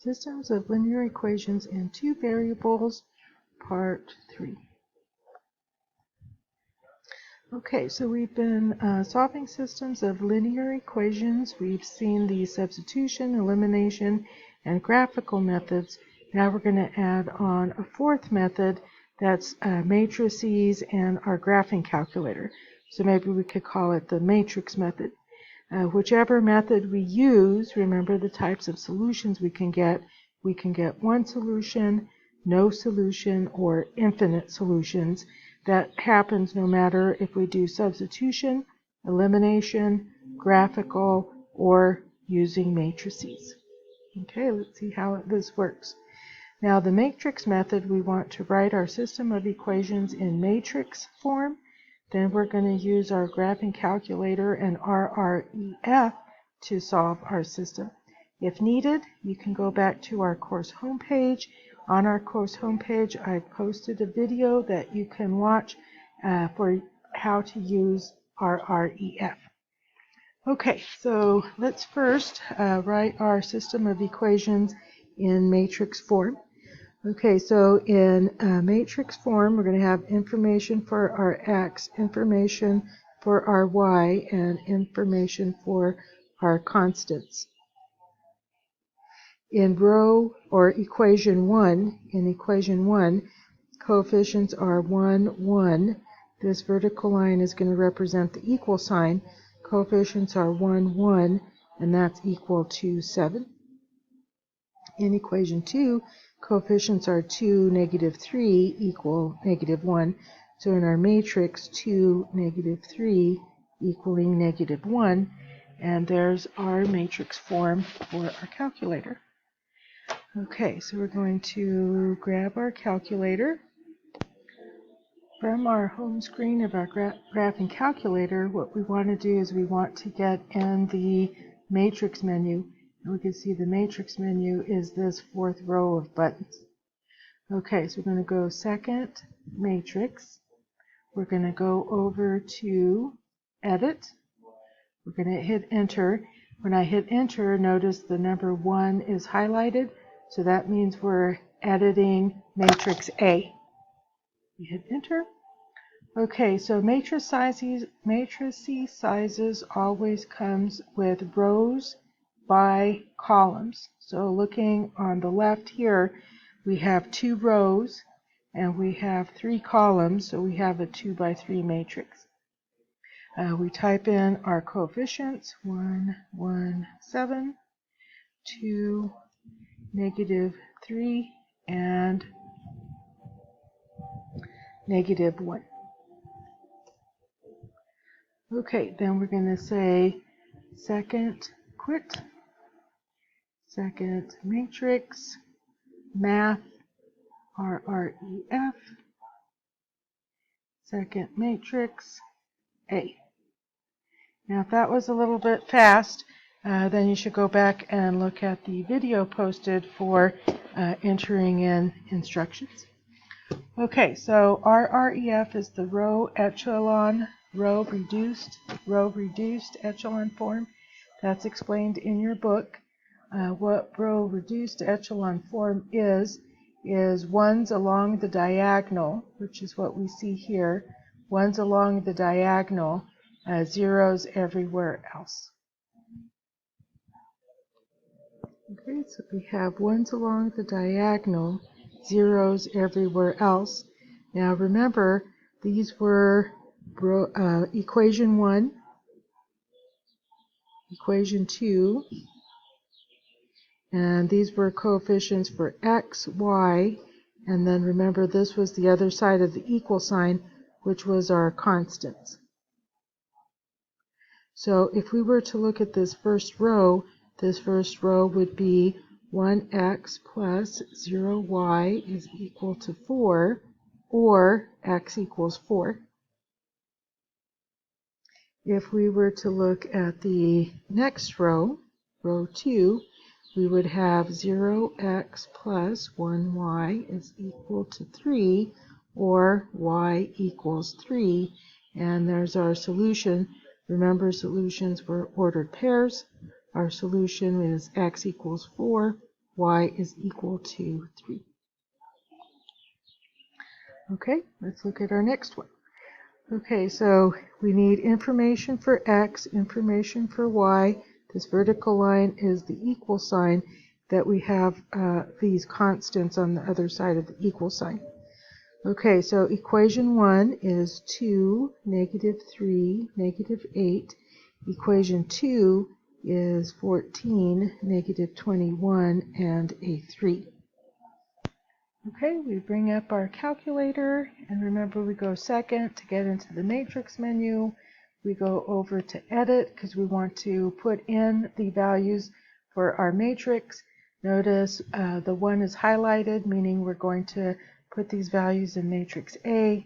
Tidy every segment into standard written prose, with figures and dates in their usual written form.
Systems of linear equations in two variables, part 3. Okay, so we've been solving systems of linear equations. We've seen the substitution, elimination, and graphical methods. Now we're going to add on a fourth method, that's matrices and our graphing calculator. So maybe we could call it the matrix method. Whichever method we use, remember the types of solutions we can get. We can get one solution, no solution, or infinite solutions. That happens no matter if we do substitution, elimination, graphical, or using matrices. Okay, let's see how this works. Now the matrix method, we want to write our system of equations in matrix form. Then we're going to use our graphing calculator and RREF to solve our system. If needed, you can go back to our course homepage. On our course homepage, I posted a video that you can watch for how to use RREF. Okay, so let's first write our system of equations in matrix form. Okay, so in matrix form, we're going to have information for our x, information for our y, and information for our constants. In row or equation 1, coefficients are 1, 1. This vertical line is going to represent the equal sign. Coefficients are 1, 1, and that's equal to 7. In equation 2, coefficients are 2, negative 3 equal negative 1. So in our matrix, 2, negative 3 equaling negative 1. And there's our matrix form for our calculator. Okay, so we're going to grab our calculator. From our home screen of our graphing calculator, what we want to do is we want to get in the matrix menu. And we can see the matrix menu is this fourth row of buttons. Okay, so we're going to go second, matrix. We're going to go over to edit. We're going to hit enter. When I hit enter, notice the number 1 is highlighted. So that means we're editing matrix A. We hit enter. Okay, so matrix sizes always comes with rows by columns. So looking on the left here, we have 2 rows and we have 3 columns, so we have a 2 by 3 matrix. We type in our coefficients, 1, 1, 7, 2, negative 3, and negative 1. Okay, then we're going to say second quit, second matrix, math, RREF, second matrix, A. Now if that was a little bit fast, then you should go back and look at the video posted for entering in instructions. Okay, so RREF is the row reduced echelon form. That's explained in your book. What row reduced echelon form is ones along the diagonal, which is what we see here, ones along the diagonal, zeros everywhere else. Okay, so we have ones along the diagonal, zeros everywhere else. Now remember, these were equation 1, equation 2, and these were coefficients for x, y, and then remember this was the other side of the equal sign, which was our constants. So if we were to look at this first row would be 1x plus 0y is equal to 4, or x equals 4. If we were to look at the next row, row 2, we would have 0x plus 1y is equal to 3, or y equals 3, and there's our solution. Remember, solutions were ordered pairs. Our solution is x equals 4, y is equal to 3. Okay, let's look at our next one. Okay, so we need information for x, information for y. This vertical line is the equal sign that we have these constants on the other side of the equal sign. Okay, so equation 1 is 2, negative 3, negative 8. Equation 2 is 14, negative 21, and a 3. Okay, we bring up our calculator, and remember we go second to get into the matrix menu. We go over to edit because we want to put in the values for our matrix. Notice the 1 is highlighted, meaning we're going to put these values in matrix A.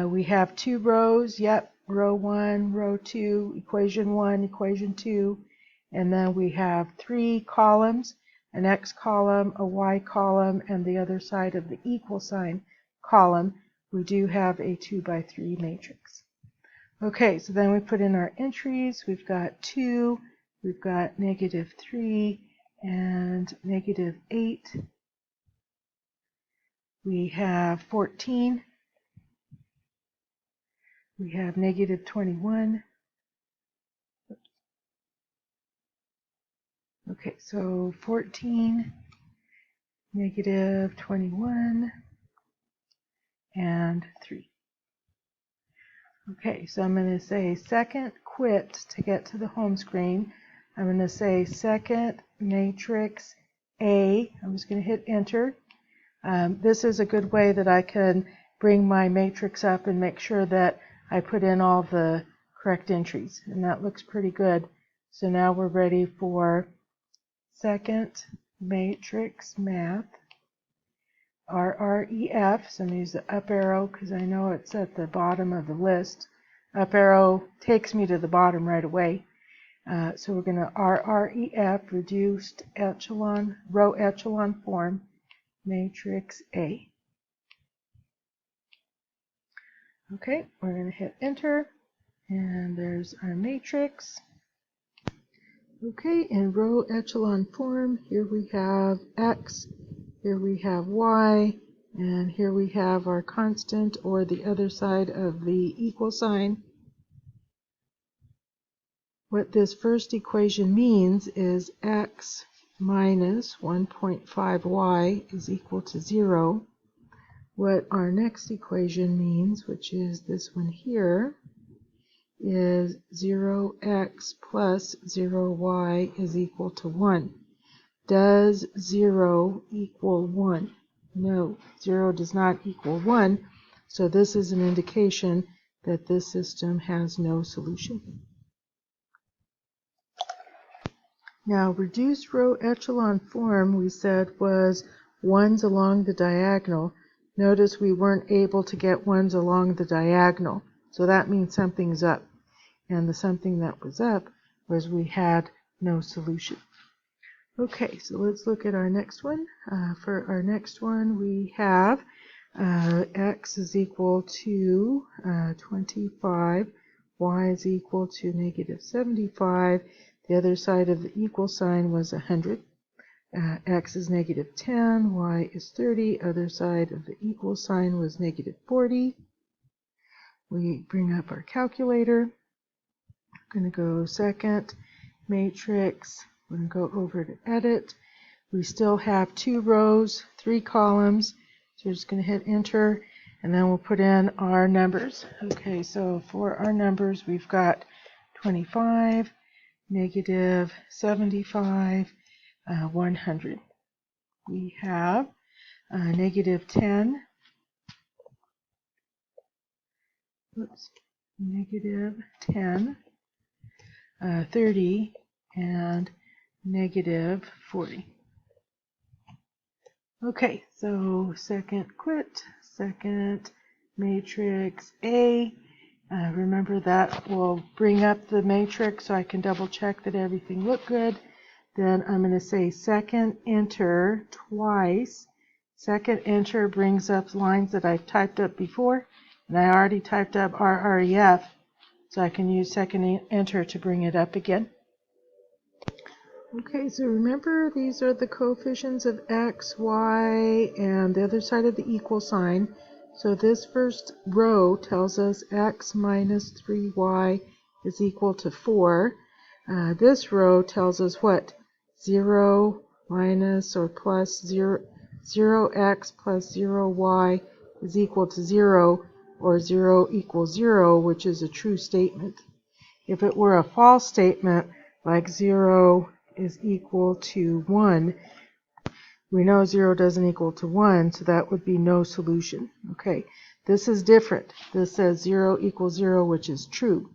We have 2 rows, yep, row 1, row 2, equation 1, equation 2, and then we have 3 columns. An x column, a y column, and the other side of the equal sign column. We do have a 2 by 3 matrix. Okay, so then we put in our entries. We've got 2, we've got negative 3, and negative 8. We have 14. We have negative 21. Okay, so 14, negative 21, and 3. Okay, so I'm going to say second quit to get to the home screen. I'm going to say second matrix A. I'm just going to hit enter. This is a good way that I can bring my matrix up and make sure that I put in all the correct entries. And that looks pretty good. So now we're ready for second matrix math. RREF, so I'm going to use the up arrow because I know it's at the bottom of the list. Up arrow takes me to the bottom right away. So we're going to RREF, reduced echelon, row echelon form, matrix A. Okay, we're going to hit enter, and there's our matrix. Okay, in row echelon form, here we have X, here we have Y, and here we have our constant, or the other side of the equal sign. What this first equation means is X minus 1.5Y is equal to 0. What our next equation means, which is this one here, is 0x plus 0y is equal to 1. Does 0 equal 1? No, 0 does not equal 1, so this is an indication that this system has no solution. Now, reduced row echelon form, we said, was ones along the diagonal. Notice we weren't able to get ones along the diagonal, so that means something's up. And the something that was up was we had no solution. Okay, so let's look at our next one. For our next one, we have x is equal to 25, y is equal to negative 75. The other side of the equal sign was 100. X is negative 10, y is 30. Other side of the equal sign was negative 40. We bring up our calculator. I'm going to go second matrix. We're going to go over to edit. We still have 2 rows, 3 columns. So we're just going to hit enter, and then we'll put in our numbers. Okay, so for our numbers, we've got 25, negative 75, 100. We have negative 10, negative 10, 30, and negative 40. Okay, so second quit, second matrix A. Remember that will bring up the matrix so I can double check that everything looked good. Then I'm going to say second enter twice. Second enter brings up lines that I've typed up before, and I already typed up RREF, so I can use second enter to bring it up again. Okay, so remember these are the coefficients of x, y, and the other side of the equal sign. So this first row tells us x minus 3y is equal to 4. This row tells us what? 0 minus or plus 0x plus 0y is equal to 0, or 0 equals 0, which is a true statement. If it were a false statement, like 0 is equal to 1, we know 0 doesn't equal to 1, so that would be no solution. Okay, this is different. This says 0 equals 0, which is true.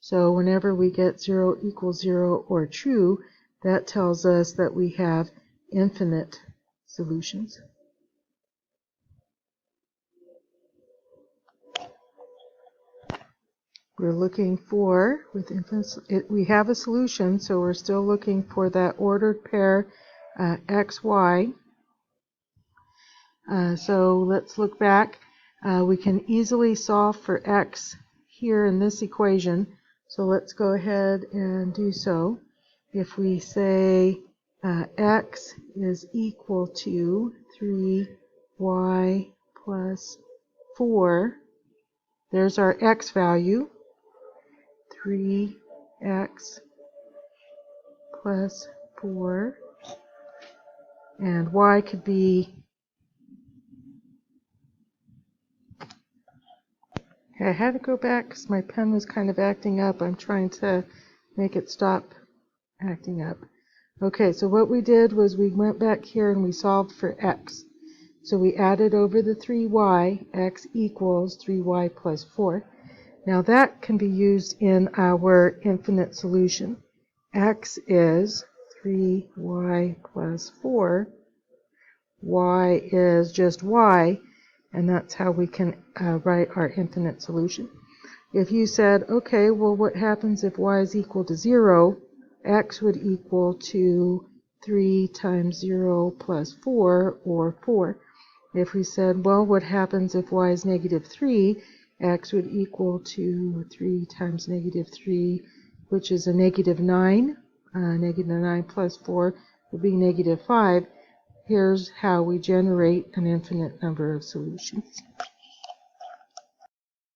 So whenever we get 0 equals 0 or true, that tells us that we have infinite solutions. We're looking for, with infinite, we have a solution, so we're still looking for that ordered pair x, y. So let's look back. We can easily solve for x here in this equation, so let's go ahead and do so. If we say x is equal to 3y plus 4, there's our x value, 3x plus 4, and y could be, I had to go back because my pen was kind of acting up. I'm trying to make it stop acting up. Okay, so what we did was we went back here and we solved for x. So we added over the 3y, x equals 3y plus 4. Now that can be used in our infinite solution. X is 3y plus 4. Y is just y, and that's how we can write our infinite solution. If you said, okay, well, what happens if y is equal to 0? X would equal to 3 times 0 plus 4, or 4. If we said, well, what happens if y is negative 3? X would equal to 3 times negative 3, which is a negative 9. Negative 9 plus 4 would be negative 5. Here's how we generate an infinite number of solutions.